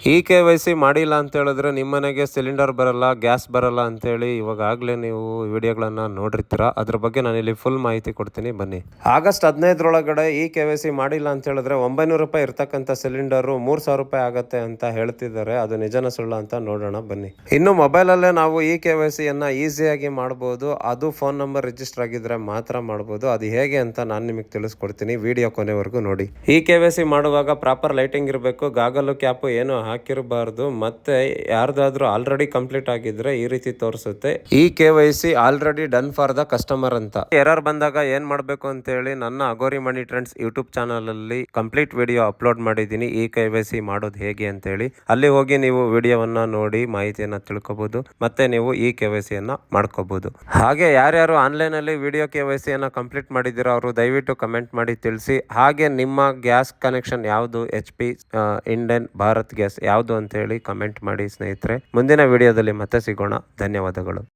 KYC ಮಾಡಿಲ್ಲ ಅಂತ ಹೇಳಿದ್ರೆ ನಿಮ್ಮ ಮನೆಗೆ ಸಿಲಿಂಡರ್ ಬರಲ್ಲ, ಗ್ಯಾಸ್ ಬರಲ್ಲ ಅಂತೇಳಿ ಇವಾಗಲೇ ನೀವು ವಿಡಿಯೋಗಳನ್ನು ನೋಡಿರ್ತೀರ. ಅದ್ರ ಬಗ್ಗೆ ನಾನಿಲ್ಲಿ ಫುಲ್ ಮಾಹಿತಿ ಕೊಡ್ತೀನಿ ಬನ್ನಿ. ಆಗಸ್ಟ್ 15ರೊಳಗಡೆ KYC ಮಾಡಿಲ್ಲ ಅಂತ ಹೇಳಿದ್ರೆ 900 ರೂಪಾಯಿ ಇರ್ತಕ್ಕಂಥ ಸಿಲಿಂಡರು 3000 ರೂಪಾಯಿ ಆಗುತ್ತೆ ಅಂತ ಹೇಳ್ತಿದ್ದಾರೆ. ಅದು ನಿಜನ ಸುಳ್ಳ ಅಂತ ನೋಡೋಣ ಬನ್ನಿ. ಇನ್ನು ಮೊಬೈಲಲ್ಲೇ ನಾವು KYCಯನ್ನು ಈಸಿಯಾಗಿ ಮಾಡ್ಬೋದು. ಅದು ಫೋನ್ ನಂಬರ್ ರಿಜಿಸ್ಟರ್ ಆಗಿದ್ರೆ ಮಾತ್ರ ಮಾಡ್ಬೋದು. ಅದು ಹೇಗೆ ಅಂತ ನಾನು ನಿಮಗೆ ತಿಳಿಸ್ಕೊಡ್ತೀನಿ. ವಿಡಿಯೋ ಕೊನೆವರೆಗೂ ನೋಡಿ. KYC ಮಾಡುವಾಗ ಪ್ರಾಪರ್ ಲೈಟಿಂಗ್ ಇರಬೇಕು, ಗಾಗಲು ಕ್ಯಾಪು ಏನು ಹಾಕಿರಬಾರ್ದು. ಮತ್ತೆ ಯಾರ್ದಾದ್ರೂ ಆಲ್ರೆಡಿ ಕಂಪ್ಲೀಟ್ ಆಗಿದ್ರೆ ಈ ರೀತಿ ತೋರಿಸುತ್ತೆ KYC already done for the customer ಅಂತ. ಎರರ್ ಬಂದಾಗ ಏನ್ ಮಾಡಬೇಕು ಅಂತ ಹೇಳಿ ನನ್ನ ಅಗೋರಿ ಮನಿ ಟ್ರೆಂಡ್ಸ್ ಯೂಟ್ಯೂಬ್ ಚಾನಲ್ ಅಲ್ಲಿ ಕಂಪ್ಲೀಟ್ ವಿಡಿಯೋ ಅಪ್ಲೋಡ್ ಮಾಡಿದ್ದೀನಿ. KYC ಮಾಡೋದು ಹೇಗೆ ಅಂತ ಹೇಳಿ ಅಲ್ಲಿ ಹೋಗಿ ನೀವು ವಿಡಿಯೋವನ್ನ ನೋಡಿ ಮಾಹಿತಿಯನ್ನ ತಿಳ್ಕೊಬಹುದು. ಮತ್ತೆ ನೀವು KYC ಯನ್ನ ಮಾಡ್ಕೋಬಹುದು. ಹಾಗೆ ಯಾರ್ಯಾರು ಆನ್ಲೈನ್ ಅಲ್ಲಿ ವಿಡಿಯೋ KYC ಯನ್ನ ಕಂಪ್ಲೀಟ್ ಮಾಡಿದಿರೋ ಅವರು ದಯವಿಟ್ಟು ಕಮೆಂಟ್ ಮಾಡಿ ತಿಳಿಸಿ. ಹಾಗೆ ನಿಮ್ಮ ಗ್ಯಾಸ್ ಕನೆಕ್ಷನ್ ಯಾವುದು, HP, ಇಂಡೇನ್, ಭಾರತ್ ಗ್ಯಾಸ್ ಯಾವುದು ಅಂತ ಹೇಳಿ ಕಮೆಂಟ್ ಮಾಡಿ ಸ್ನೇಹಿತರೆ. ಮುಂದಿನ ವಿಡಿಯೋದಲ್ಲಿ ಮತ್ತೆ ಸಿಗೋಣ. ಧನ್ಯವಾದಗಳು.